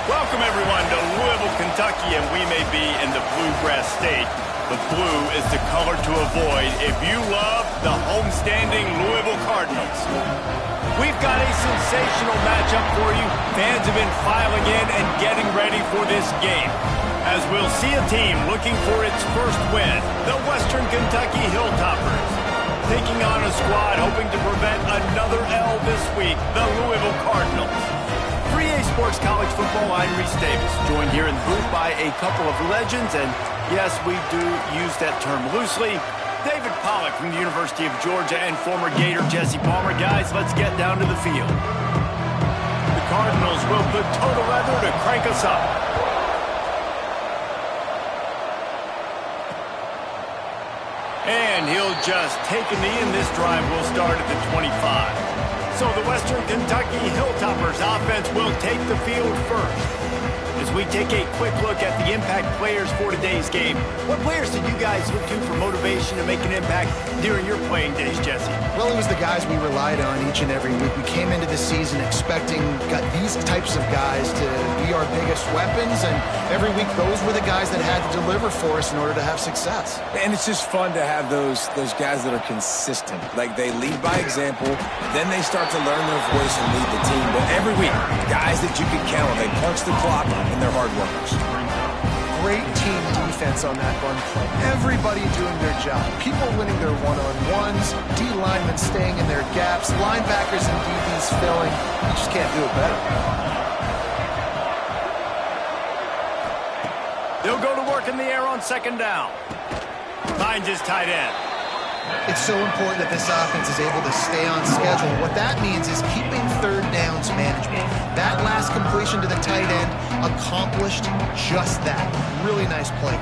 Welcome, everyone, to Louisville, Kentucky, and we may be in the bluegrass state, but blue is the color to avoid if you love the homestanding Louisville Cardinals. We've got a sensational matchup for you. Fans have been filing in and getting ready for this game, as we'll see a team looking for its first win, the Western Kentucky Hilltoppers, taking on a squad hoping to prevent another L this week, the Louisville Cardinals. 3A Sports College Football, I'm Reese Davis, joined here in the booth by a couple of legends, and yes, we do use that term loosely. David Pollack from the University of Georgia and former Gator Jesse Palmer. Guys, let's get down to the field. The Cardinals will put total leather to crank us up. And he'll just take a knee, and this drive will start at the 25. So the Western Kentucky Hilltoppers offense will take the field first. As we take a quick look at the impact players for today's game, what players did you guys look to for motivation to make an impact during your playing days, Jesse? Well, it was the guys we relied on each and every week. We came into the season expecting these types of guys to be our biggest weapons, and every week those were the guys that had to deliver for us in order to have success. And it's just fun to have those guys that are consistent. Like, they lead by example, then they start to learn their voice and lead the team. But every week, guys that you can count on, they punch the clock, and they're hard workers. Great team defense on that run play. Everybody doing their job. People winning their one-on-ones, D linemen staying in their gaps, linebackers and DBs filling. You just can't do it better. They'll go to work in the air on second down. Finds his tight end. It's so important that this offense is able to stay on schedule. What that means is keeping third downs manageable. That last completion to the tight end accomplished just that. Really nice play.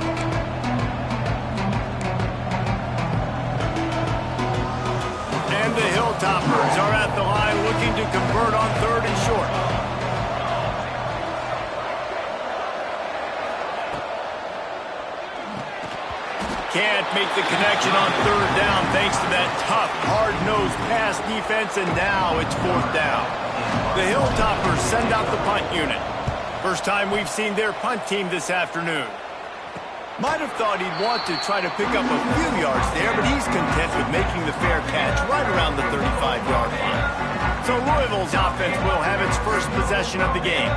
And the Hilltoppers are at the line looking to convert on third and short. Can't make the connection on third down thanks to that tough, hard-nosed pass defense, and now it's fourth down. The Hilltoppers send out the punt unit. First time we've seen their punt team this afternoon. Might have thought he'd want to try to pick up a few yards there, but he's content with making the fair catch right around the 35-yard line. So Louisville's offense will have its first possession of the game.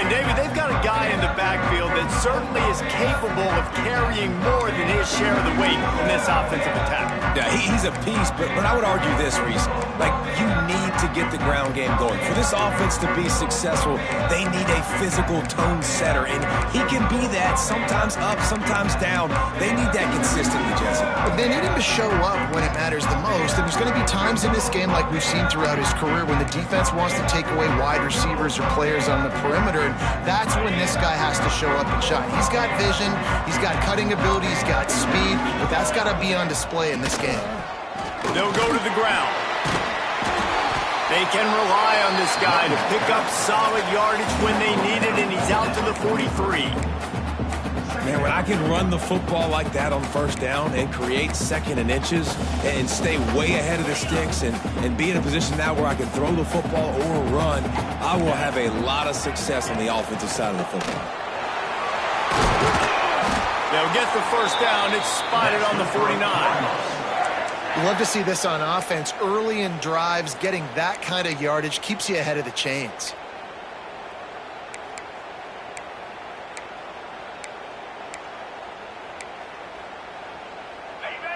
And, David, they've got a guy in the backfield that certainly is capable of carrying more than his share of the weight in this offensive attack. Yeah, he's a piece, but I would argue this, Reese. Like, you need to get the ground game going. For this offense to be successful, they need a physical tone setter, and he can be that, sometimes up, sometimes down. They need that consistently, Jesse. But they need him to show up when it matters the most, and there's going to be times in this game, like we've seen throughout his career, when the defense wants to take away wide receivers or players on the perimeter, and that's when this guy has to show up and shine. He's got vision, he's got cutting ability, he's got speed, but that's got to be on display in this game. They'll go to the ground. They can rely on this guy to pick up solid yardage when they need it, and he's out to the 43. Man, when I can run the football like that on first down and create second and inches and stay way ahead of the sticks and be in a position now where I can throw the football or run, I will have a lot of success on the offensive side of the football. They'll get the first down. It's spotted on the 49. You love to see this on offense. Early in drives, getting that kind of yardage keeps you ahead of the chains.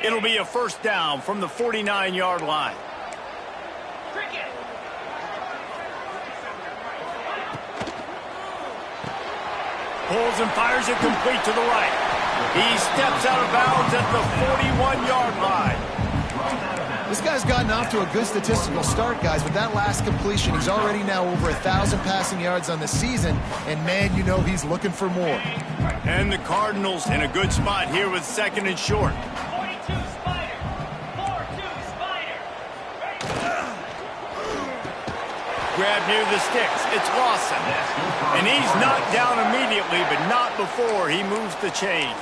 It'll be a first down from the 49-yard line. Pulls and fires it complete to the right. He steps out of bounds at the 41-yard line. This guy's gotten off to a good statistical start, guys. With that last completion, he's already now over 1,000 passing yards on the season, and man, you know he's looking for more. And the Cardinals in a good spot here with second and short. Grab near the sticks. It's Lawson. And he's knocked down immediately, but not before he moves the chains.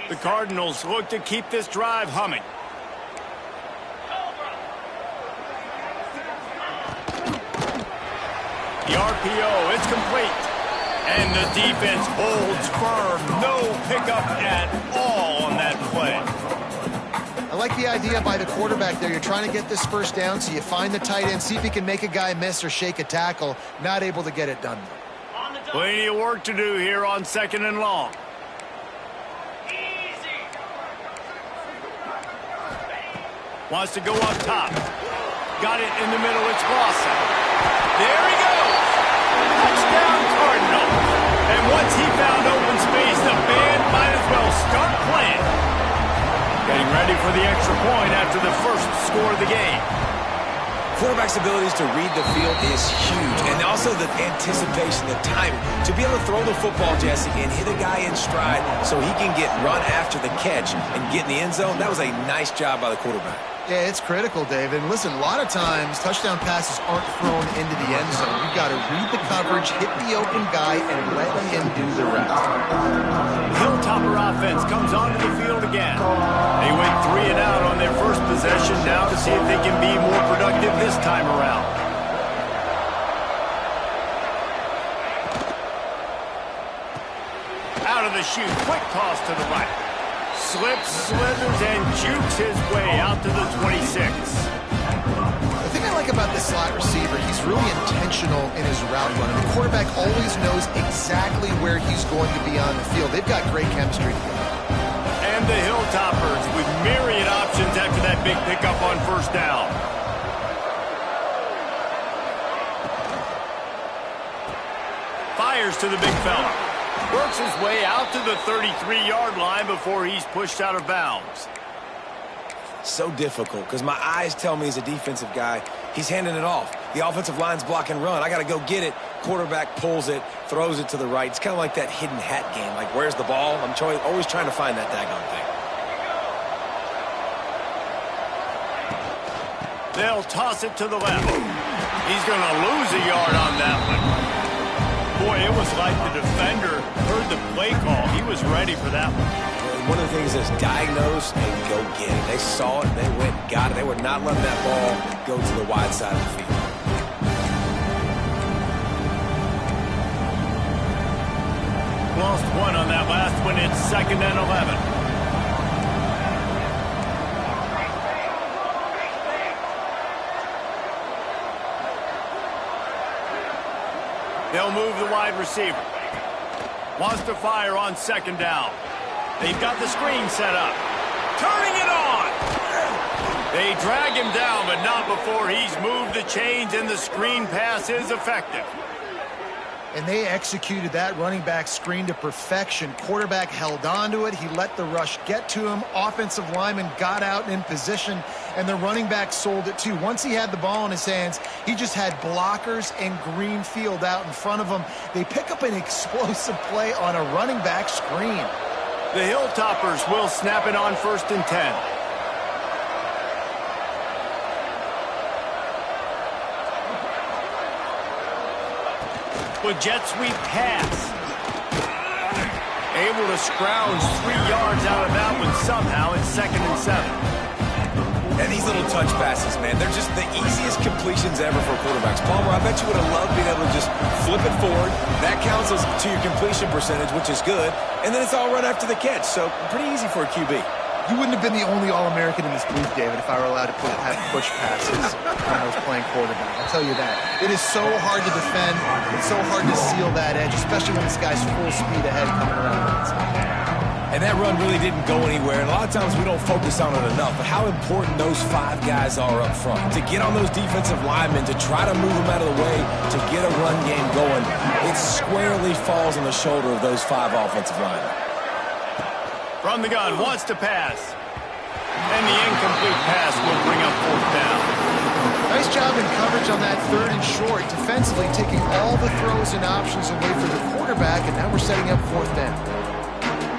The Cardinals look to keep this drive humming. The RPO, it's complete. And the defense holds firm. No pickup at all on that play. I like the idea by the quarterback there. You're trying to get this first down, so you find the tight end, see if he can make a guy miss or shake a tackle. Not able to get it done. Plenty of work to do here on 2nd and long. Wants to go up top. Got it in the middle. It's Lawson. There he goes. Touchdown, Cardinals. And once he found open space, the band might as well start playing. Getting ready for the extra point after the first score of the game. Quarterback's abilities to read the field is huge, and also the anticipation, the timing. To be able to throw the football, Jesse, and hit a guy in stride so he can get run after the catch and get in the end zone, that was a nice job by the quarterback. Yeah, it's critical, David. And listen, a lot of times touchdown passes aren't thrown into the end zone. You've got to read the coverage, hit the open guy, and let him do the rest. Hilltopper offense comes onto the field again. They went 3 and out on their first possession, now to see if they can be more productive this time around. Out of the chute, quick toss to the right. Slips, slithers, and jukes his way out to the 26. The thing I like about this slot receiver, he's really intentional in his route running. The quarterback always knows exactly where he's going to be on the field. They've got great chemistry together. And the Hilltoppers with myriad options after that big pickup on first down. Fires to the big fella. Works his way out to the 33-yard line before he's pushed out of bounds. So difficult because my eyes tell me as a defensive guy, he's handing it off. The offensive line's block and run. I got to go get it. Quarterback pulls it, throws it to the right. It's kind of like that hidden hat game. Like, where's the ball? I'm always trying to find that daggone thing. They'll toss it to the left. He's going to lose a yard on that one. Boy, it was like the defender heard the play call. He was ready for that one. One of the things is diagnose and go get it. They saw it, and they went and got it. They would not let that ball go to the wide side of the field. Lost one on that last one. It's 2nd and 11. They'll move the wide receiver. Wants to fire on 2nd down. They've got the screen set up. Turning it on! They drag him down, but not before he's moved the chains, and the screen pass is effective. And they executed that running back screen to perfection. Quarterback held on to it. He let the rush get to him. Offensive lineman got out and in position, and the running back sold it too. Once he had the ball in his hands, he just had blockers and green field out in front of him. They pick up an explosive play on a running back screen. The Hilltoppers will snap it on 1st and 10. With jet sweep pass. Able to scrounge 3 yards out of that one somehow. It's 2nd and 7. And these little touch passes, man, they're just the easiest completions ever for quarterbacks. Palmer, I bet you would have loved being able to just flip it forward. That counts as to your completion percentage, which is good. And then it's all run after the catch, so pretty easy for a QB. You wouldn't have been the only All-American in this booth, David, if I were allowed to have push passes when I was playing quarterback. I'll tell you that. It is so hard to defend. It's so hard to seal that edge, especially when this guy's full speed ahead coming around the inside. And that run really didn't go anywhere. And a lot of times we don't focus on it enough, but how important those 5 guys are up front. To get on those defensive linemen, to try to move them out of the way, to get a run game going, it squarely falls on the shoulder of those 5 offensive linemen. From the gun, wants to pass. And the incomplete pass will bring up 4th down. Nice job in coverage on that 3rd and short, defensively taking all the throws and options away from the quarterback, and now we're setting up 4th down.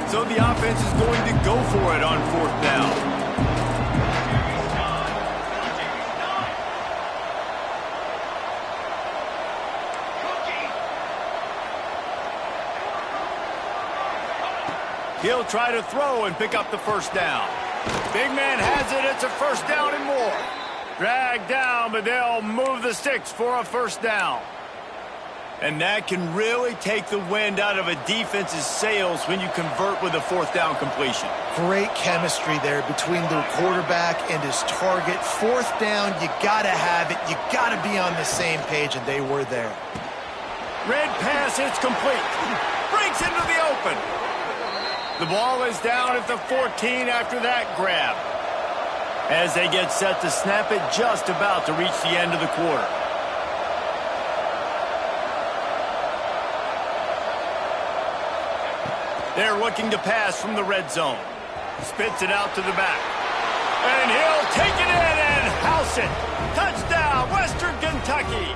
So the offense is going to go for it on 4th down. He'll try to throw and pick up the 1st down. Big man has it. It's a 1st down and more. Dragged down, but they'll move the sticks for a 1st down. And that can really take the wind out of a defense's sails when you convert with a fourth down completion. Great chemistry there between the quarterback and his target. Fourth down, you got to have it. You got to be on the same page, and they were there. Red pass, it's complete. Breaks into the open. The ball is down at the 14 after that grab. As they get set to snap it, just about to reach the end of the quarter. They're looking to pass from the red zone. Spits it out to the back. And he'll take it in and house it. Touchdown, Western Kentucky.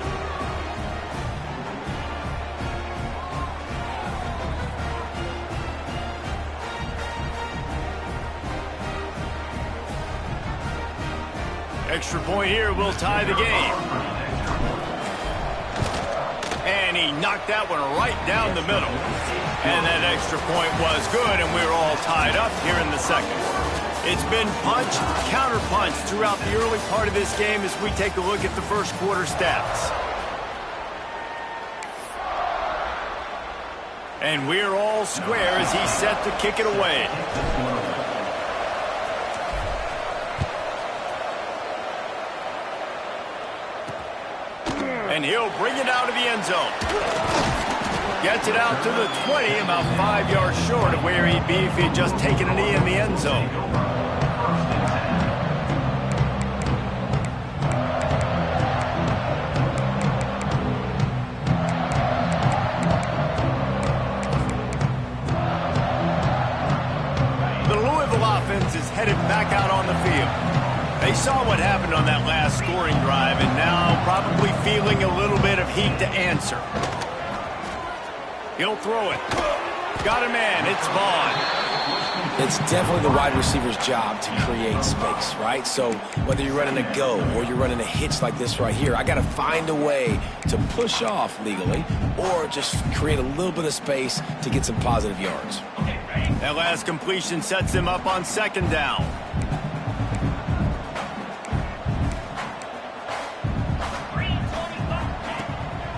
Extra point here will tie the game. And he knocked that one right down the middle. And that extra point was good, and we're all tied up here in the second. It's been punch, counter-punch throughout the early part of this game as we take a look at the first quarter stats. And we're all square as he's set to kick it away. And he'll bring it out of the end zone. Gets it out to the 20, about 5 yards short of where he'd be if he'd just taken a knee in the end zone. The Louisville offense is headed back out on the field. They saw what happened on that last scoring drive and now probably feeling a little bit of heat to answer. He'll throw it. Got a man. It's Vaughn. It's definitely the wide receiver's job to create space, right? So whether you're running a go or you're running a hitch like this right here, I got to find a way to push off legally or just create a little bit of space to get some positive yards. That last completion sets him up on second down.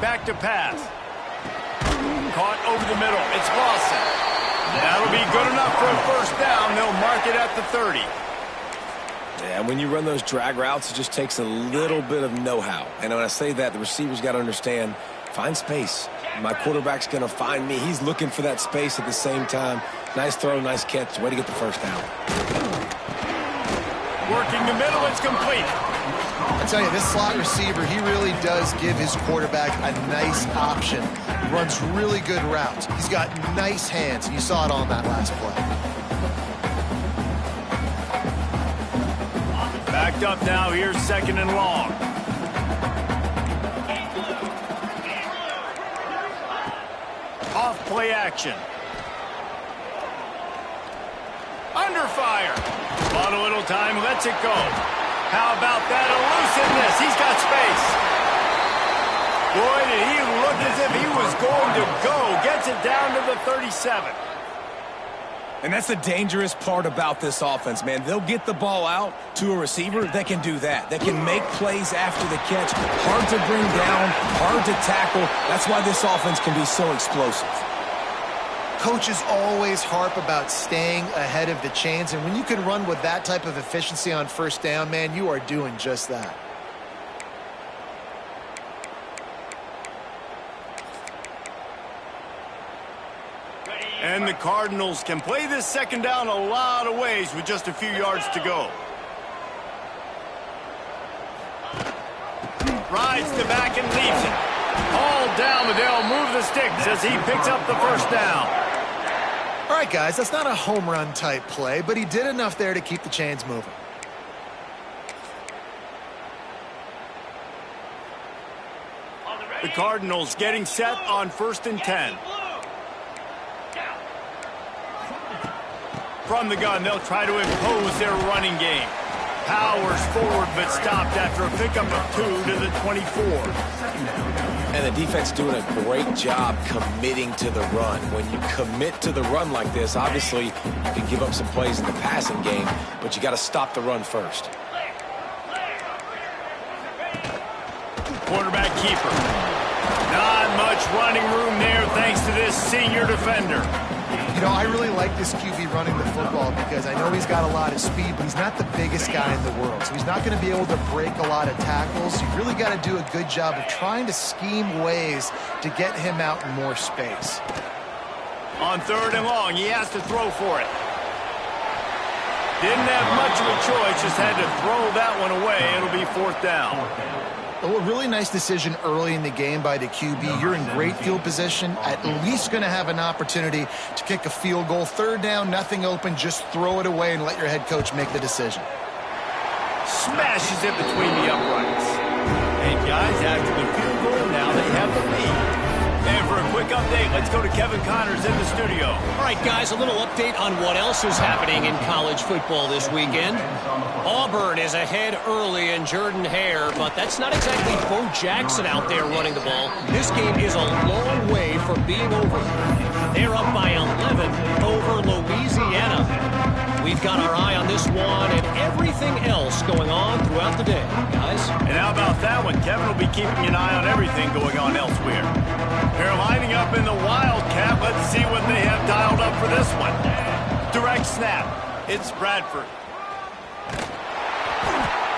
Back to pass. Caught over the middle. It's Lawson. That'll be good enough for a first down. They'll mark it at the 30. Yeah, when you run those drag routes, it just takes a little bit of know-how. And when I say that, the receiver's got to understand, find space. My quarterback's going to find me. He's looking for that space at the same time. Nice throw, nice catch. Way to get the first down. Working the middle. It's complete. I tell you, this slot receiver, he really does give his quarterback a nice option. Runs really good routes. He's got nice hands. You saw it on that last play. Backed up now. Here's second and long. Off play action. Under fire. Bought a little time. Lets it go. How about that elusiveness? He's got space. Boy, did he look as if he was going to go. Gets it down to the 37. And that's the dangerous part about this offense, man. They'll get the ball out to a receiver. They can do that. They can make plays after the catch. Hard to bring down, hard to tackle. That's why this offense can be so explosive. Coaches always harp about staying ahead of the chains, and when you can run with that type of efficiency on first down, man, you are doing just that. And the Cardinals can play this second down a lot of ways with just a few yards to go. Rides the back and leaves it. All down, but they'll move the sticks as he picks up the first down. All right, guys, that's not a home run type play, but he did enough there to keep the chains moving. The Cardinals getting set on 1st and 10. From the gun, they'll try to impose their running game. Powers forward, but stopped after a pickup of 2 to the 24. And the defense doing a great job committing to the run. When you commit to the run like this, obviously you can give up some plays in the passing game, but you got to stop the run first. Quarterback keeper. Not much much running room there thanks to this senior defender. You know, I really like this QB running the football because I know he's got a lot of speed, but he's not the biggest guy in the world. So he's not going to be able to break a lot of tackles. You really got to do a good job of trying to scheme ways to get him out in more space. On 3rd and long, he has to throw for it. Didn't have much of a choice, just had to throw that one away. It'll be 4th down. Oh, a really nice decision early in the game by the QB. You're in great field position, at least going to have an opportunity to kick a field goal. 3rd down, nothing open, just throw it away and let your head coach make the decision. Smashes it between the uprights. And guys, after the field goal, now they have the lead. And for a quick update, let's go to Kevin Connors in the studio. All right, guys, a little update on what else is happening in college football this weekend. Auburn is ahead early in Jordan-Hare, but that's not exactly Bo Jackson out there running the ball. This game is a long way from being over. They're up by 11 over Louisiana. We've got our eye on this one and everything else going on throughout the day, guys. And how about that one? Kevin will be keeping an eye on everything going on elsewhere. They're lining up in the Wildcat. Let's see what they have dialed up for this one. Direct snap. It's Bradford.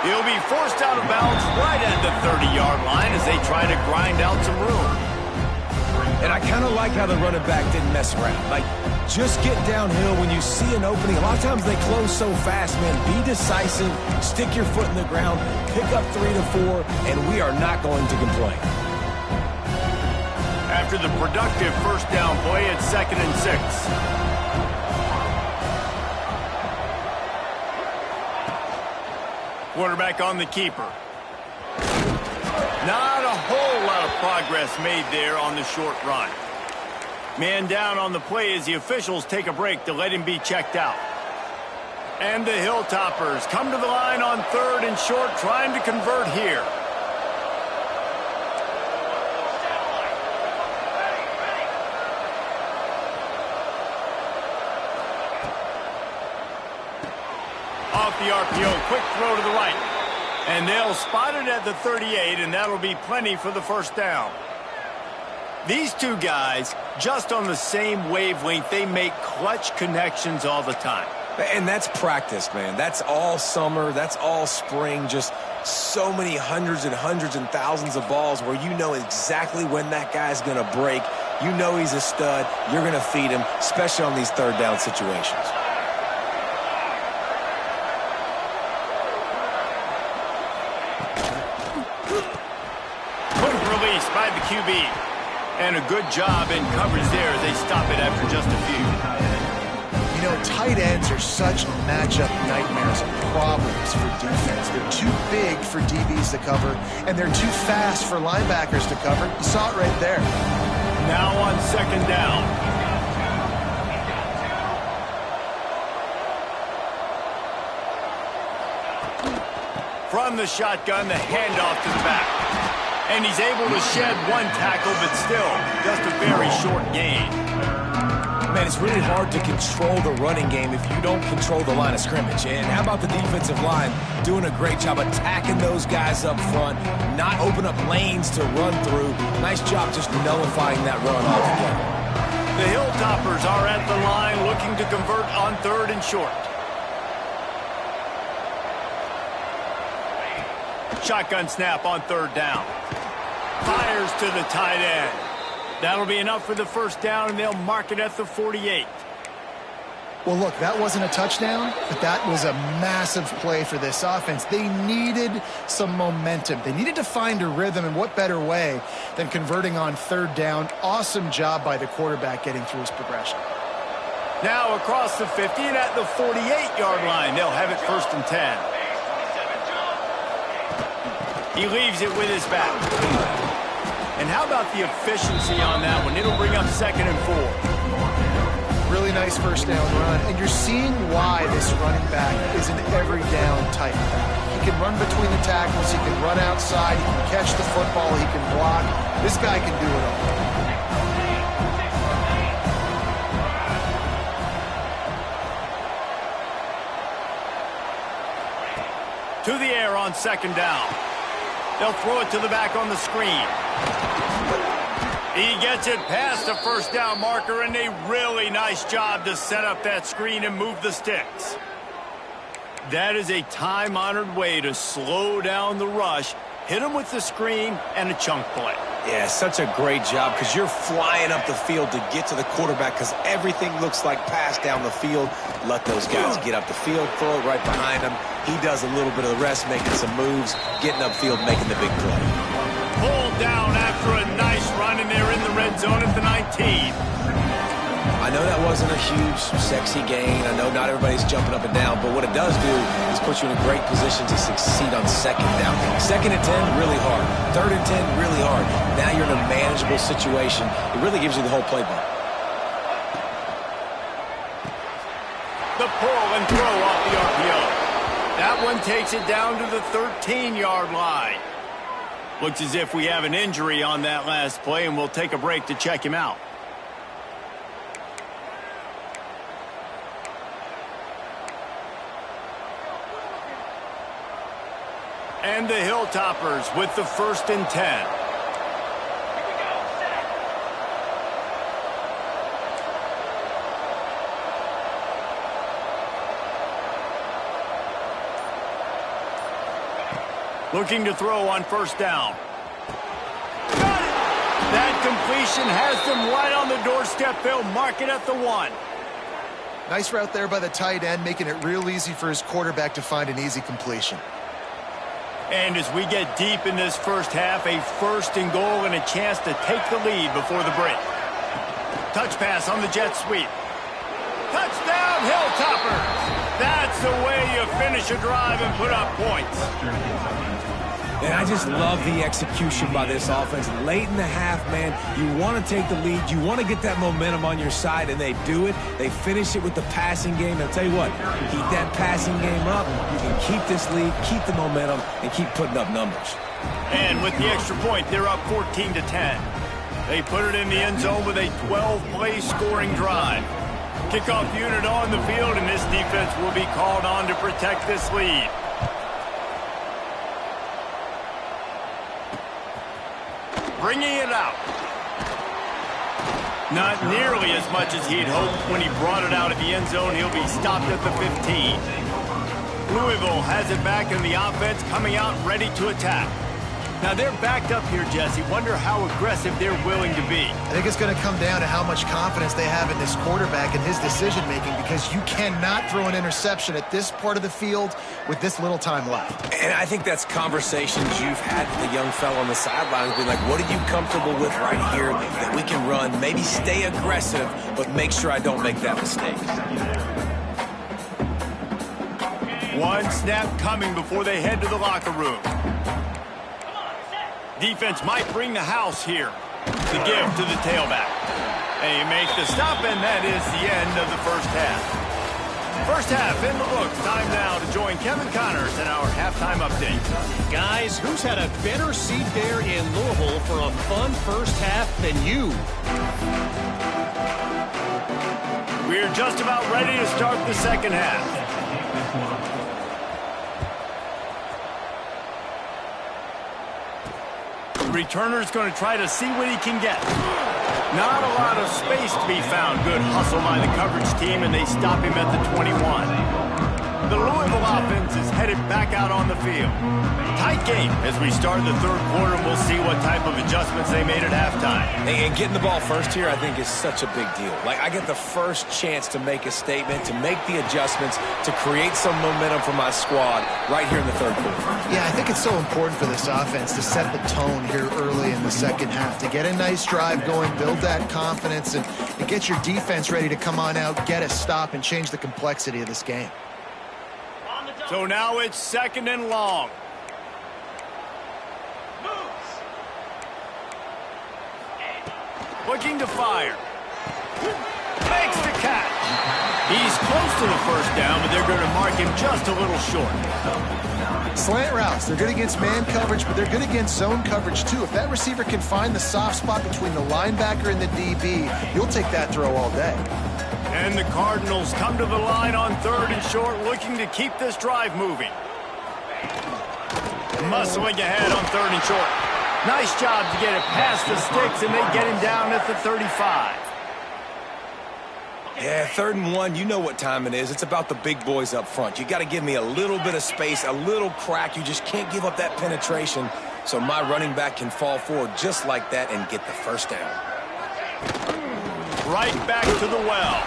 He'll be forced out of bounds right at the 30-yard line as they try to grind out some room. And I kind of like how the running back didn't mess around. Like, just get downhill when you see an opening. A lot of times they close so fast, man. Be decisive, stick your foot in the ground, pick up 3 to 4, and we are not going to complain. After the productive 1st down play, it's 2nd and 6. Quarterback on the keeper. Not a whole lot of progress made there on the short run. Man down on the play as the officials take a break to let him be checked out. And the Hilltoppers come to the line on 3rd and short, trying to convert here. Off the RPO, quick throw to the right. And they'll spot it at the 38, and that'll be plenty for the 1st down. These two guys, just on the same wavelength, they make clutch connections all the time. And that's practice, man. That's all summer. That's all spring. Just so many hundreds and thousands of balls where you know exactly when that guy's going to break. You know he's a stud. You're going to feed him, especially on these 3rd down situations. By the QB. And a good job in coverage there as they stop it after just a few. You know, tight ends are such matchup nightmares and problems for defense. They're too big for DBs to cover, and they're too fast for linebackers to cover. You saw it right there. Now on 2nd down. From the shotgun, the handoff to the back. And he's able to shed one tackle, but still just a very short gain. Man, it's really hard to control the running game if you don't control the line of scrimmage. And how about the defensive line doing a great job attacking those guys up front, not open up lanes to run through. Nice job just nullifying that run altogether. The Hilltoppers are at the line looking to convert on 3rd and short. Shotgun snap on 3rd down. Fires to the tight end. That'll be enough for the 1st down, and they'll mark it at the 48. Well, look, that wasn't a touchdown, but that was a massive play for this offense. They needed some momentum. They needed to find a rhythm, and what better way than converting on 3rd down. Awesome job by the quarterback getting through his progression. Now across the 50 and at the 48-yard line. They'll have it 1st and 10. He leaves it with his back. And how about the efficiency on that one? It'll bring up 2nd and 4. Really nice 1st down run. And you're seeing why this running back is an every down type back. He can run between the tackles. He can run outside. He can catch the football. He can block. This guy can do it all. To the air on 2nd down. They'll throw it to the back on the screen. He gets it past the first down marker, and a really nice job to set up that screen and move the sticks. That is a time-honored way to slow down the rush, hit him with the screen, and a chunk play. Yeah, such a great job because you're flying up the field to get to the quarterback because everything looks like pass down the field. Let those guys get up the field, throw it right behind him. He does a little bit of the rest, making some moves, getting upfield, making the big play. Pulled down after a nice run, and they're in the red zone at the 19. I know that wasn't a huge, sexy gain. I know not everybody's jumping up and down, but what it does do is put you in a great position to succeed on second down. Second and 10, really hard. Third and 10, really hard. Now you're in a manageable situation. It really gives you the whole playbook. The pull and throw off the RPO. That one takes it down to the 13-yard line. Looks as if we have an injury on that last play, and we'll take a break to check him out. And the Hilltoppers with the 1st and 10. Looking to throw on 1st down. Got it! That completion has them right on the doorstep. They'll mark it at the 1. Nice route there by the tight end, making it real easy for his quarterback to find an easy completion. And as we get deep in this first half, a 1st and goal and a chance to take the lead before the break. Touch pass on the jet sweep. Touchdown, Hilltoppers! That's the way you finish a drive and put up points. And I just love the execution by this offense. Late in the half, man, you want to take the lead. You want to get that momentum on your side, and they do it. They finish it with the passing game. And I'll tell you what, keep that passing game up. You can keep this lead, keep the momentum, and keep putting up numbers. And with the extra point, they're up 14-10. They put it in the end zone with a 12-play scoring drive. Kickoff unit on the field, and this defense will be called on to protect this lead. Bringing it out. Not nearly as much as he'd hoped when he brought it out of the end zone. He'll be stopped at the 15. Louisville has it back in the offense, coming out ready to attack. Now they're backed up here, Jesse. Wonder how aggressive they're willing to be. I think it's going to come down to how much confidence they have in this quarterback and his decision-making, because you cannot throw an interception at this part of the field with this little time left. And I think that's conversations you've had with the young fellow on the sidelines, being like, what are you comfortable with right here that we can run? Maybe stay aggressive, but make sure I don't make that mistake. One snap coming before they head to the locker room. Defense might bring the house here. The give to the tailback. They make the stop, and that is the end of the first half. First half in the books. Time now to join Kevin Connors in our halftime update. Guys, who's had a better seat there in Louisville for a fun first half than you? We're just about ready to start the second half. Returner's going to try to see what he can get. Not a lot of space to be found. Good hustle by the coverage team, and they stop him at the 21. The Louisville offense is headed back out on the field. Tight game as we start the third quarter, and we'll see what type of adjustments they made at halftime. And getting the ball first here, I think, is such a big deal. Like, I get the first chance to make a statement, to make the adjustments, to create some momentum for my squad right here in the third quarter. Yeah, I think it's so important for this offense to set the tone here early in the second half, to get a nice drive going, build that confidence, and get your defense ready to come on out, get a stop, and change the complexity of this game. So now it's 2nd and long. Looking to fire. Makes the catch. He's close to the first down, but they're going to mark him just a little short. Slant routes, they're good against man coverage, but they're good against zone coverage too. If that receiver can find the soft spot between the linebacker and the DB, you'll take that throw all day. And the Cardinals come to the line on 3rd and short, looking to keep this drive moving. Muscling ahead on 3rd and short. Nice job to get it past the sticks, and they get him down at the 35. Yeah, 3rd and 1, you know what time it is. It's about the big boys up front. You got to give me a little bit of space, a little crack. You just can't give up that penetration so my running back can fall forward just like that and get the first down. Right back to the well.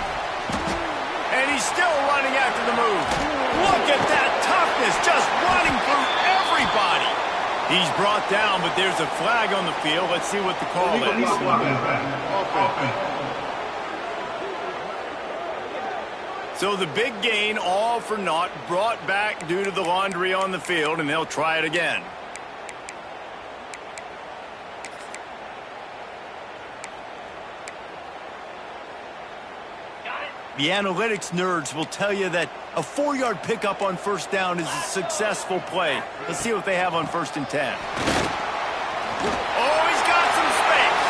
And he's still running after the move. Look at that toughness, just running through everybody. He's brought down, but there's a flag on the field. Let's see what the call is. So the big gain, all for naught, brought back due to the laundry on the field, and they'll try it again. The analytics nerds will tell you that a 4-yard pickup on first down is a successful play. Let's see what they have on 1st and 10. Oh, he's got some space.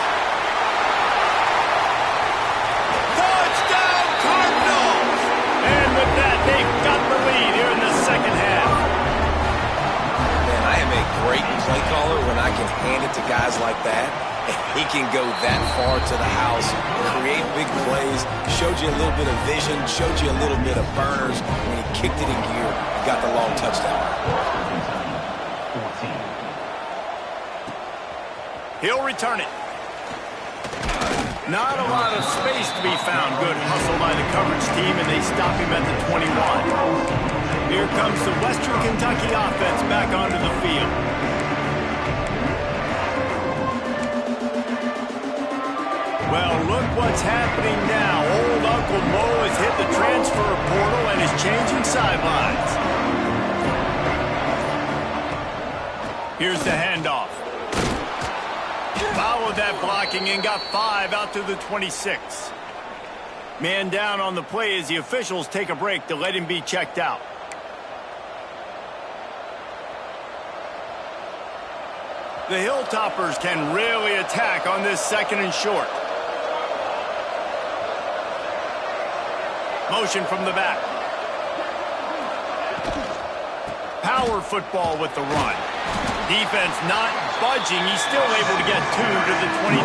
Touchdown, Cardinals! And with that, they've got the lead here in the second half. Man, I am a great play caller when I can hand it to guys like that. He can go that far to the house, create big plays, showed you a little bit of vision, showed you a little bit of burners. When he kicked it in gear, he got the long touchdown. He'll return it. Not a lot of space to be found. Good hustle by the coverage team, and they stop him at the 21. Here comes the Western Kentucky offense back onto the field. Well, look what's happening now. Old Uncle Mo has hit the transfer portal and is changing sidelines. Here's the handoff. Followed that blocking and got 5 out to the 26. Man down on the play as the officials take a break to let him be checked out. The Hilltoppers can really attack on this 2nd and short. Motion from the back. Power football with the run. Defense not budging. He's still able to get 2 to the 29.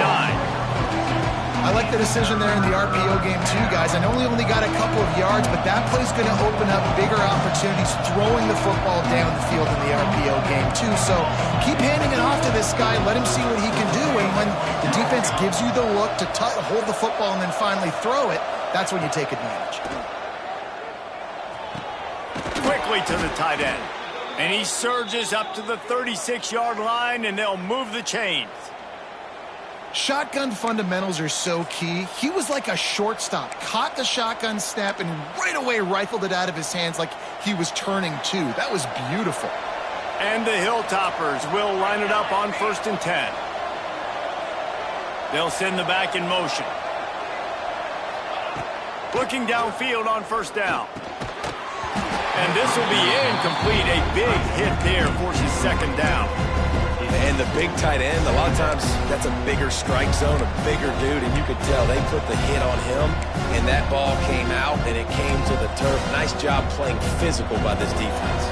I like the decision there in the RPO game too, guys. I know he only got a couple of yards, but that play's going to open up bigger opportunities throwing the football down the field in the RPO game too. So keep handing it off to this guy. Let him see what he can do. And when the defense gives you the look to hold the football and then finally throw it, that's when you take advantage. Quickly to the tight end. And he surges up to the 36-yard line, and they'll move the chains. Shotgun fundamentals are so key. He was like a shortstop. Caught the shotgun snap and right away rifled it out of his hands like he was turning 2. That was beautiful. And the Hilltoppers will line it up on 1st and 10. They'll send the back in motion. Looking downfield on 1st down. And this will be incomplete. A big hit there forces 2nd down. And the big tight end, a lot of times that's a bigger strike zone, a bigger dude, and you could tell they put the hit on him, and that ball came out, and it came to the turf. Nice job playing physical by this defense.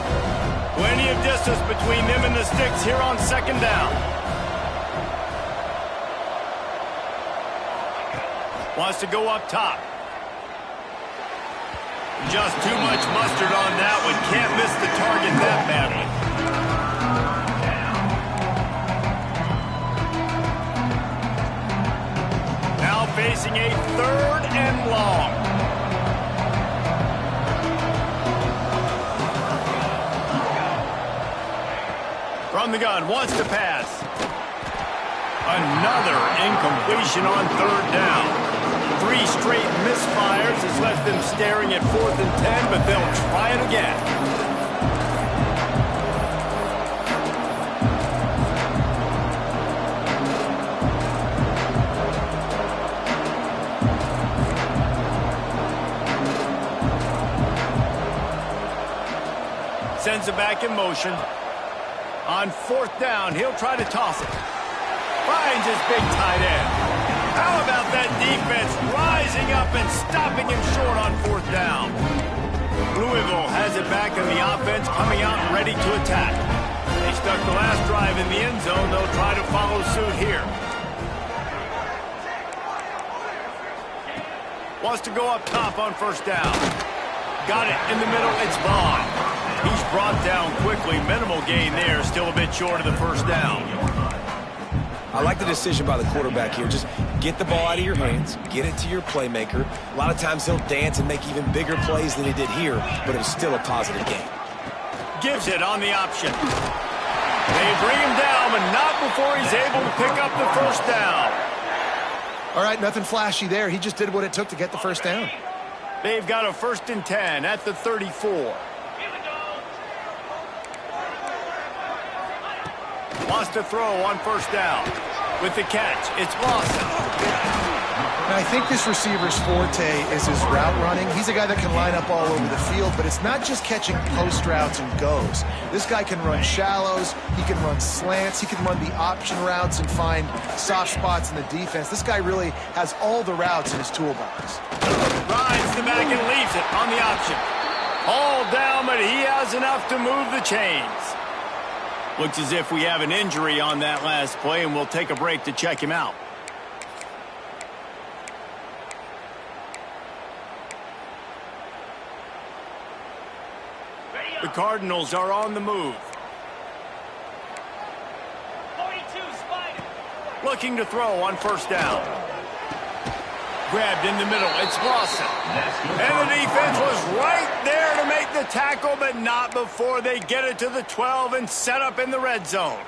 Plenty of distance between them and the sticks here on 2nd down. Wants to go up top. Just too much mustard on that one. Can't miss the target that badly. Now facing a 3rd and long. From the gun, wants to pass. Another incompletion on 3rd down. 3 straight misfires has left them staring at 4th and 10, but they'll try it again. Sends it back in motion. On 4th down, he'll try to toss it. Finds his big tight end. How about that defense rising up and stopping him short on 4th down? Louisville has it back in the offense, coming out ready to attack. They stuck the last drive in the end zone. They'll try to follow suit here. Wants to go up top on first down. Got it in the middle. It's Vaughn. He's brought down quickly. Minimal gain there. Still a bit short of the first down. I like the decision by the quarterback here. Just get the ball out of your hands, get it to your playmaker. A lot of times he'll dance and make even bigger plays than he did here, but it was still a positive game. Gives it on the option. They bring him down, but not before he's able to pick up the first down. All right, nothing flashy there. He just did what it took to get the first down. They've got a 1st and 10 at the 34. Wants to throw on first down. With the catch, it's Lawson. And I think this receiver's forte is his route running. He's a guy that can line up all over the field, but it's not just catching post routes and goes. This guy can run shallows, he can run slants, he can run the option routes and find soft spots in the defense. This guy really has all the routes in his toolbox. Rides the back and leaves it on the option. All down, but he has enough to move the chains. Looks as if we have an injury on that last play, and we'll take a break to check him out. The Cardinals are on the move. 42 Spider. Looking to throw on first down. Grabbed in the middle. It's Lawson. And the defense was right there to make the tackle, but not before they get it to the 12 and set up in the red zone.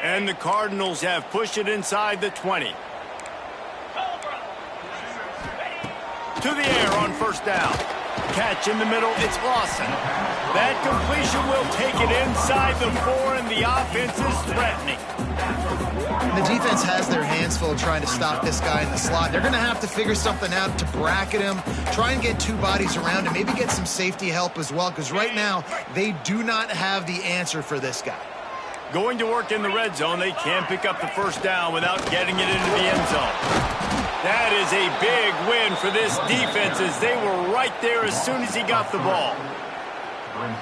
And the Cardinals have pushed it inside the 20. To the air on first down. Catch in the middle, it's Lawson. That completion will take it inside the 4, and the offense is threatening. The defense has their hands full trying to stop this guy in the slot. They're going to have to figure something out to bracket him, try and get two bodies around him, maybe get some safety help as well, because right now they do not have the answer for this guy. Going to work in the red zone, they can pick up the first down without getting it into the end zone. That is a big win for this defense as they were right there as soon as he got the ball.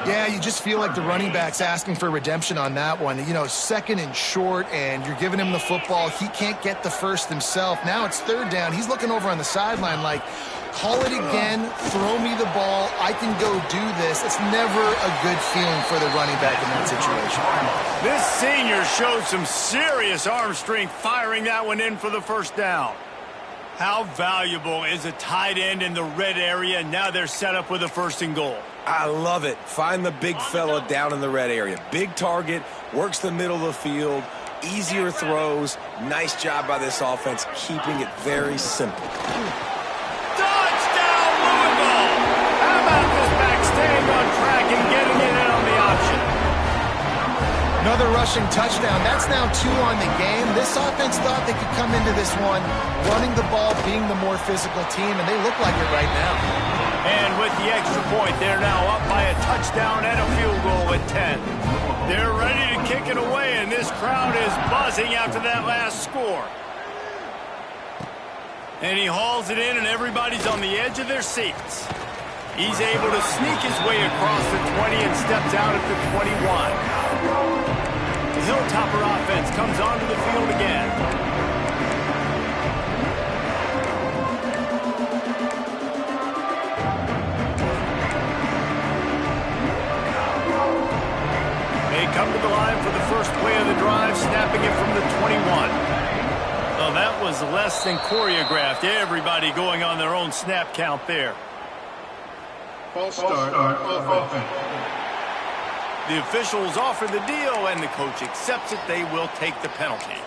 Yeah, you just feel like the running back's asking for redemption on that one. You know, 2nd and short, and you're giving him the football. He can't get the first himself. Now it's 3rd down. He's looking over on the sideline like, call it again, throw me the ball, I can go do this. It's never a good feeling for the running back in that situation. This senior showed some serious arm strength firing that one in for the first down. How valuable is a tight end in the red area? Now they're set up with a 1st and goal. I love it. Find the big fella down in the red area. Big target, works the middle of the field, easier throws. Nice job by this offense, keeping it very simple. Touchdown, Louisville! How about this back staying on track and getting it in on the option? Another rushing touchdown. That's now 2 on the game. This offense thought they could come into this one running the ball, being the more physical team, and they look like it right now. And with the extra point, they're now up by a touchdown and a field goal at 10. They're ready to kick it away, and this crowd is buzzing after that last score. And he hauls it in, and everybody's on the edge of their seats. He's able to sneak his way across the 20 and steps out at the 21. The Hilltopper offense comes onto the field again. They come to the line for the first play of the drive, snapping it from the 21. Well, that was less than choreographed. Everybody going on their own snap count there. False start off offense. The officials offer the deal, and the coach accepts it. They will take the penalty.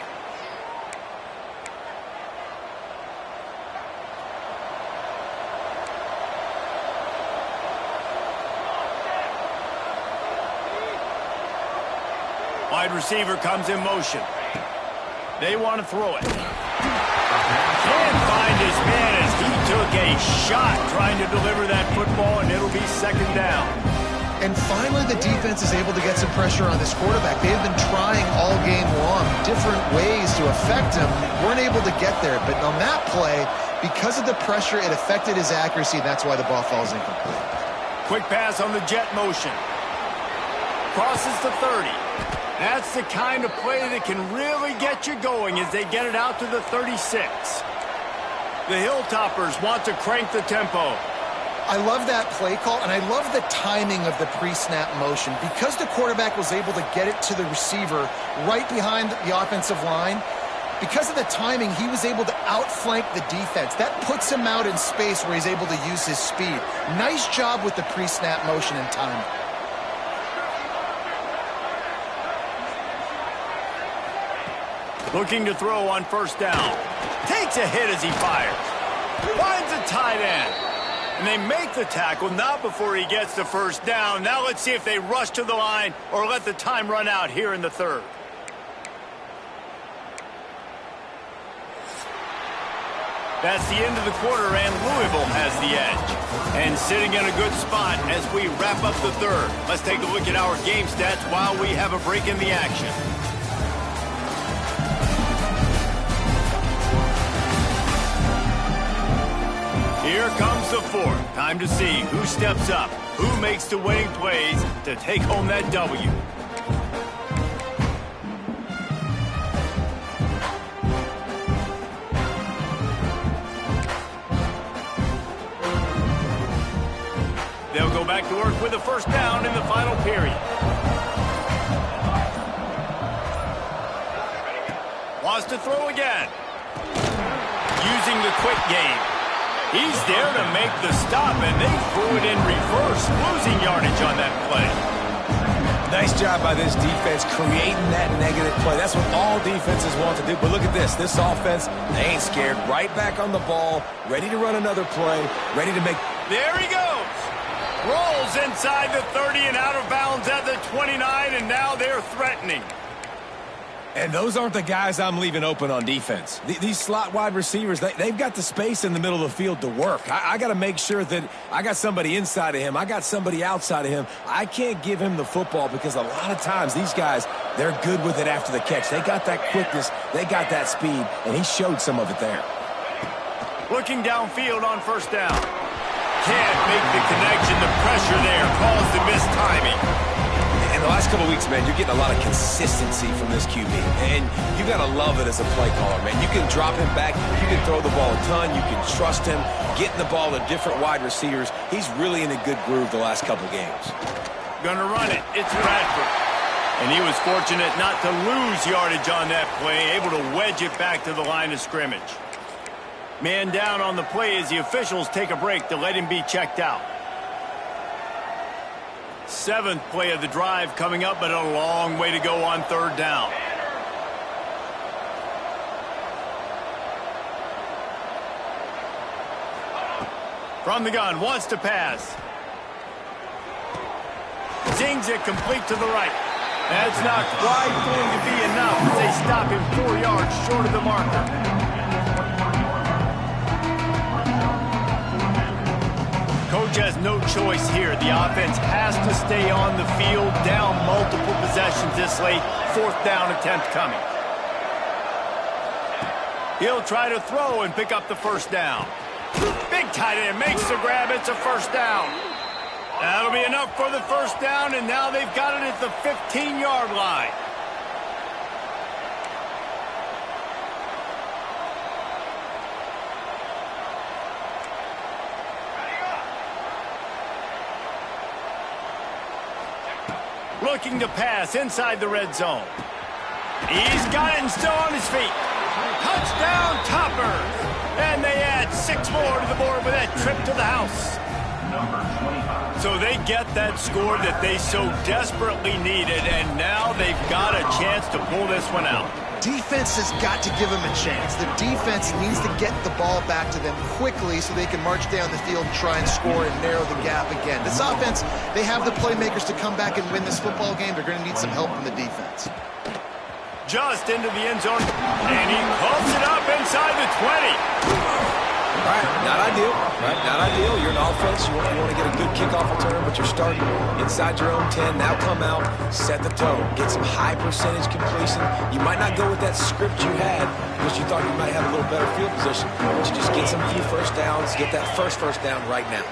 Wide receiver comes in motion. They want to throw it. Can't find his man as he took a shot trying to deliver that football, and it'll be 2nd down. And finally, the defense is able to get some pressure on this quarterback. They have been trying all game long different ways to affect him. Weren't able to get there. But on that play, because of the pressure, it affected his accuracy, and that's why the ball falls incomplete. Quick pass on the jet motion. crosses the 30. That's the kind of play that can really get you going as they get it out to the 36. The Hilltoppers want to crank the tempo. I love that play call, and I love the timing of the pre-snap motion. Because the quarterback was able to get it to the receiver right behind the offensive line, because of the timing, he was able to outflank the defense. That puts him out in space where he's able to use his speed. Nice job with the pre-snap motion and timing. Looking to throw on first down. Takes a hit as he fires. Finds a tight end. And they make the tackle, not before he gets the first down. Now let's see if they rush to the line or let the time run out here in the third. That's the end of the quarter, and Louisville has the edge. And sitting in a good spot as we wrap up the third. Let's take a look at our game stats while we have a break in the action. Here comes the fourth. Time to see who steps up, who makes the winning plays to take home that W. They'll go back to work with a first down in the final period. Wants to throw again. Using the quick game. He's there to make the stop, and they threw it in reverse, losing yardage on that play. Nice job by this defense creating that negative play. That's what all defenses want to do. But look at this. This offense, they ain't scared. Right back on the ball, ready to run another play, ready to make... There he goes. Rolls inside the 30 and out of bounds at the 29, and now they're threatening. And those aren't the guys I'm leaving open on defense. These slot wide receivers, they've got the space in the middle of the field to work. I got to make sure that I got somebody inside of him. I got somebody outside of him. I can't give him the football because a lot of times these guys, they're good with it after the catch. They got that quickness. They got that speed, and he showed some of it there. Looking downfield on first down. Can't make the connection. The pressure there caused the missed timing. In the last couple of weeks, man, you're getting a lot of consistency from this QB. And you got to love it as a play caller, man. You can drop him back. You can throw the ball a ton. You can trust him, getting the ball to different wide receivers. He's really in a good groove the last couple games. Gonna run it. It's Bradford. And he was fortunate not to lose yardage on that play, able to wedge it back to the line of scrimmage. Man down on the play as the officials take a break to let him be checked out. Seventh play of the drive coming up, but a long way to go on third down. From the gun, wants to pass. Zings it complete to the right. That's not quite going to be enough as they stop him 4 yards short of the marker. Coach has no choice here. The offense has to stay on the field, down multiple possessions this late. Fourth down attempt coming. He'll try to throw and pick up the first down. Big tight end makes the grab. It's a first down. That'll be enough for the first down, and now they've got it at the 15-yard line. Looking to pass inside the red zone. He's got it and still on his feet. Touchdown, Toppers! And they add 6 more to the board with that trip to the house. So they get that score that they so desperately needed, and now they've got a chance to pull this one out. Defense has got to give them a chance. The defense needs to get the ball back to them quickly so they can march down the field and try and score and narrow the gap again. This offense, they have the playmakers to come back and win this football game. They're going to need some help from the defense. Just into the end zone, and he pumps it up inside the 20. Right, not ideal. Right, not ideal. You're an offense. You want to get a good kickoff return, but you're starting inside your own 10. Now come out, set the tone, get some high percentage completion. You might not go with that script you had because you thought you might have a little better field position, but you just get some few first downs, get that first down right now.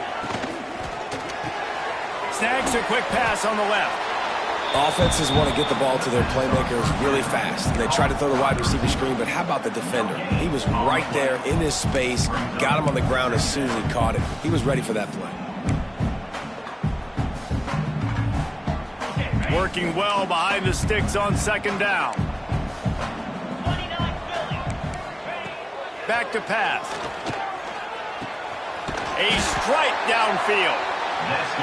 Snags a quick pass on the left. Offenses want to get the ball to their playmakers really fast. And they try to throw the wide receiver screen, but how about the defender? He was right there in his space, got him on the ground as soon as he caught it. He was ready for that play. Working well behind the sticks on second down. Back to pass. A strike downfield.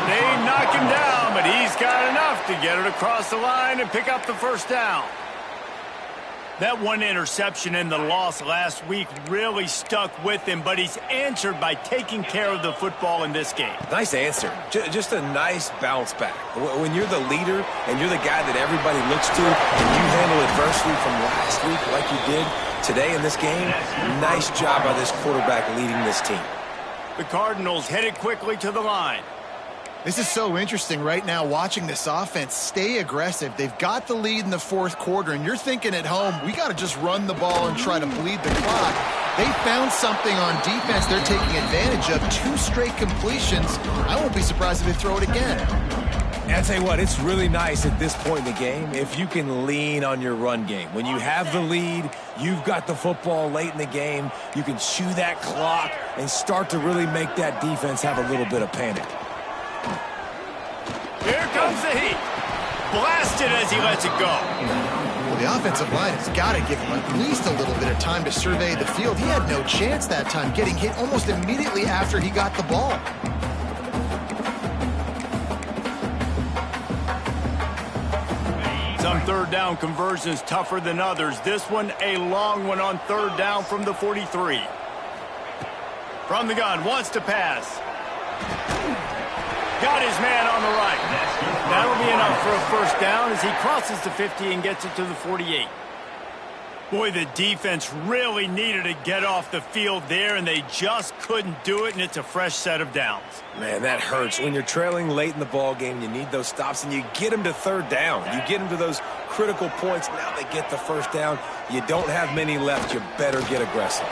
They knock him down, but he's got enough to get it across the line and pick up the first down. That one interception and the loss last week really stuck with him, but he's answered by taking care of the football in this game. Nice answer. Just a nice bounce back. When you're the leader and you're the guy that everybody looks to and you handle adversity from last week like you did today in this game, nice job by this quarterback leading this team. The Cardinals headed quickly to the line. This is so interesting right now watching this offense stay aggressive. They've got the lead in the fourth quarter, and you're thinking at home, we got to just run the ball and try to bleed the clock. They found something on defense they're taking advantage of. 2 straight completions. I won't be surprised if they throw it again. And I'll tell you what, it's really nice at this point in the game if you can lean on your run game. When you have the lead, you've got the football late in the game, you can chew that clock and start to really make that defense have a little bit of panic. Here comes the heat. Blasted as he lets it go. Well, the offensive line has got to give him at least a little bit of time to survey the field. He had no chance that time, getting hit almost immediately after he got the ball. Some third down conversions tougher than others. This one a long one on third down from the 43. From the gun, wants to pass. Got his man on the right. That'll be enough for a first down as he crosses the 50 and gets it to the 48. Boy, the defense really needed to get off the field there, and they just couldn't do it, and it's a fresh set of downs. Man, that hurts. When you're trailing late in the ball game, you need those stops, and you get them to third down. You get them to those critical points. Now they get the first down. You don't have many left. You better get aggressive.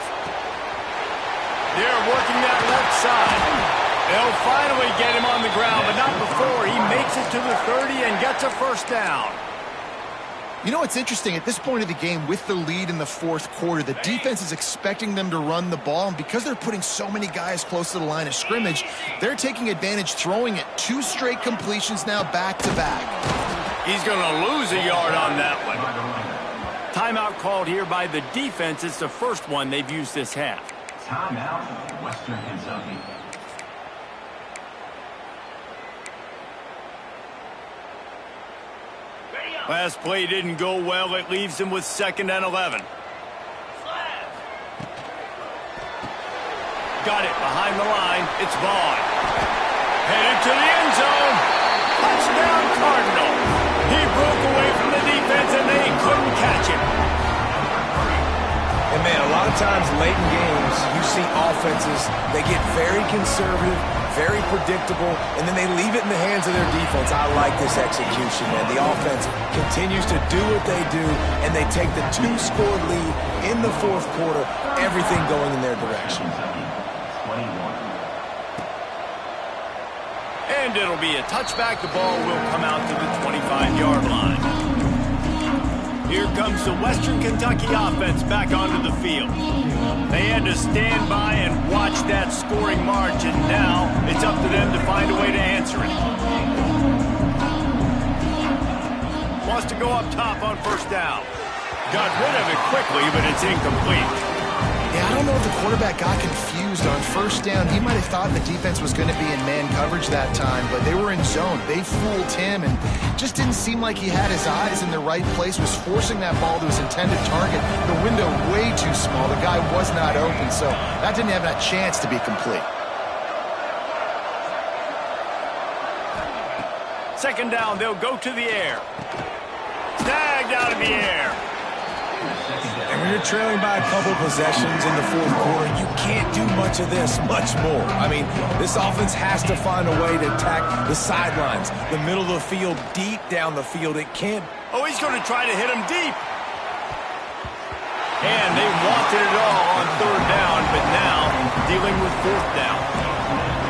They're working that left side. They'll finally get him on the ground, but not before he makes it to the 30 and gets a first down. You know what's interesting? At this point of the game, with the lead in the fourth quarter, the defense is expecting them to run the ball, and because they're putting so many guys close to the line of scrimmage, they're taking advantage, throwing it. 2 straight completions now back-to-back. He's going to lose a yard on that one. Timeout called here by the defense. It's the first one they've used this half. Timeout, Western Kentucky. Last play didn't go well. It leaves him with 2nd and 11. Got it behind the line. It's Vaughn. Headed to the end zone. Touchdown, Cardinal. He broke away from the defense, and they couldn't catch him. And, man, a lot of times late in games, you see offenses, they get very conservative, very predictable, and then they leave it in the hands of their defense. I like this execution, man. The offense continues to do what they do, and they take the 2-score lead in the fourth quarter, everything going in their direction. And it'll be a touchback. The ball will come out to the 25-yard line. Here comes the Western Kentucky offense back onto the field. They had to stand by and watch that scoring march, and now it's up to them to find a way to answer it. Wants to go up top on first down. Got rid of it quickly, but it's incomplete. Yeah, I don't know if the quarterback got confused on first down. He might have thought the defense was going to be in man coverage that time, but they were in zone. They fooled him, and just didn't seem like he had his eyes in the right place, was forcing that ball to his intended target. The window way too small. The guy was not open, so that didn't have that chance to be complete. 2nd down, they'll go to the air. Snagged out of the air. And when you're trailing by a couple possessions in the fourth quarter, you can't do much of this, much more. I mean, this offense has to find a way to attack the sidelines, the middle of the field, deep down the field. It can't. Oh, he's going to try to hit him deep. And they wanted it all on 3rd down, but now dealing with 4th down.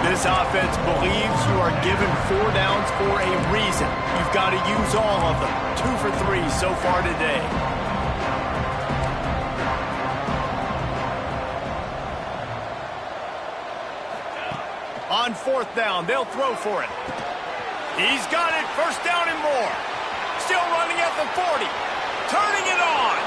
This offense believes you are given 4 downs for a reason. You've got to use all of them. 2 for 3 so far today. On 4th down, they'll throw for it. He's got it. 1st down and more. Still running at the 40. Turning it on.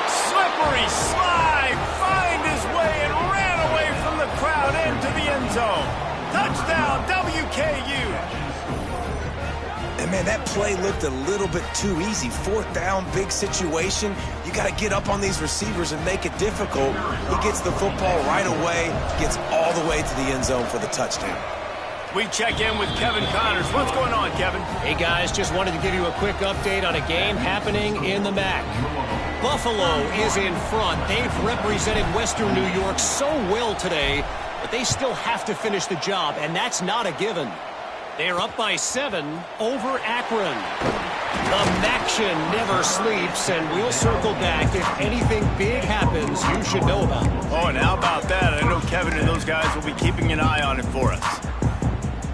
Slippery slide. Find his way and ran away from the crowd into the end zone. Touchdown, WKU. And, man, that play looked a little bit too easy. 4th down, big situation. You got to get up on these receivers and make it difficult. He gets the football right away, gets all the way to the end zone for the touchdown. We check in with Kevin Connors. What's going on, Kevin? Hey, guys, just wanted to give you a quick update on a game happening in the MAC. Buffalo is in front. They've represented Western New York so well today, but they still have to finish the job, and that's not a given. They're up by 7 over Akron. The Maction never sleeps, and we'll circle back if anything big happens you should know about. Oh, and how about that? I know Kevin and those guys will be keeping an eye on it for us.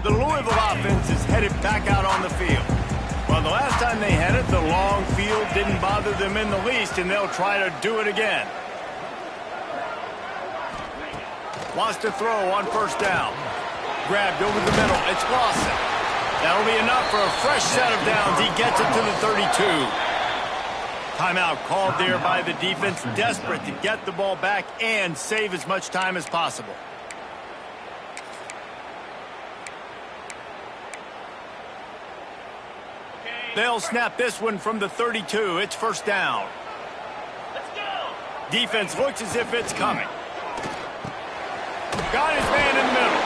The Louisville offense is headed back out on the field. Well, the last time they had it, the long field didn't bother them in the least, and they'll try to do it again. Wants to throw on 1st down. Grabbed over the middle. It's Lawson. That'll be enough for a fresh set of downs. He gets it to the 32. Timeout called there by the defense, desperate to get the ball back and save as much time as possible. They'll snap this one from the 32. It's 1st down. Let's go. Defense looks as if it's coming. Got his man in the middle.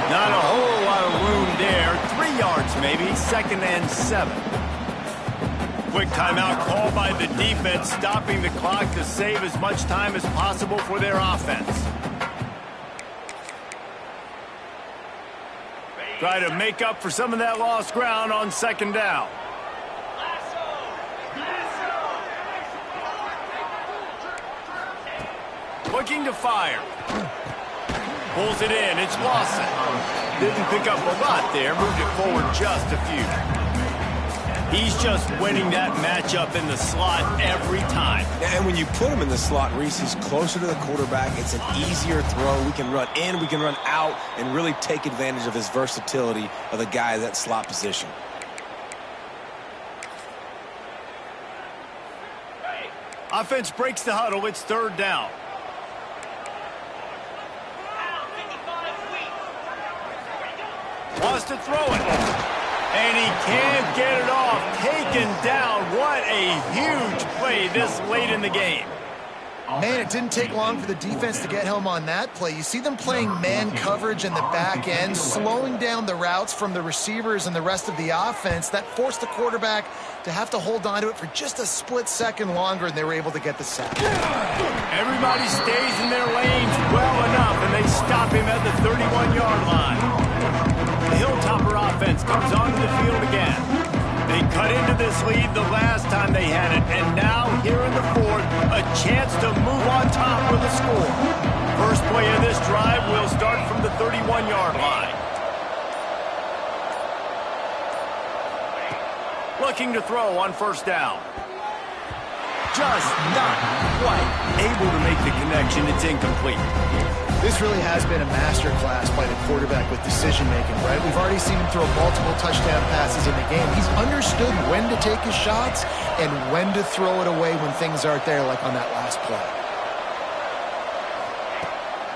Not a whole lot of room there. 3 yards maybe. 2nd and 7. Quick timeout called by the defense, stopping the clock to save as much time as possible for their offense. Try to make up for some of that lost ground on 2nd down. Looking to fire. Pulls it in. It's Lawson. Didn't pick up a lot there. Moved it forward just a few. He's just winning that matchup in the slot every time. And when you put him in the slot, Reese, he's closer to the quarterback. It's an easier throw. We can run in, we can run out, and really take advantage of his versatility of the guy at that slot position. Offense breaks the huddle. It's 3rd down. Wants to throw it. And he can't get it off. Taken down. What a huge play this late in the game. Man, it didn't take long for the defense to get home on that play. You see them playing man coverage in the back end, slowing down the routes from the receivers and the rest of the offense. That forced the quarterback to have to hold on to it for just a split second longer, and they were able to get the sack. Everybody stays in their lanes well enough, and they stop him at the 31-yard line. The Hilltopper offense comes onto the field again. They cut into this lead the last time they had it, and now here in the 4th, a chance to move on top with a score. First play of this drive will start from the 31-yard line. Looking to throw on 1st down. Just not quite able to make the connection. It's incomplete. This really has been a masterclass by the quarterback with decision-making, right? We've already seen him throw multiple touchdown passes in the game. He's understood when to take his shots and when to throw it away when things aren't there, like on that last play.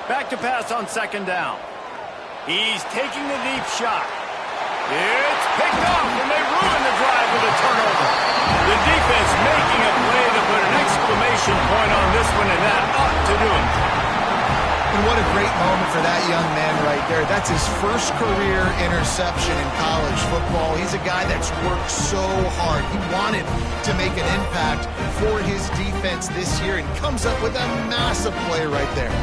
Back to pass on 2nd down. He's taking the deep shot. It's picked off, and they ruin the drive with a turnover. The defense making a play to put an exclamation point on this one, and that ought to do it. And what a great moment for that young man right there. That's his first career interception in college football. He's a guy that's worked so hard. He wanted to make an impact for his defense this year and comes up with a massive play right there.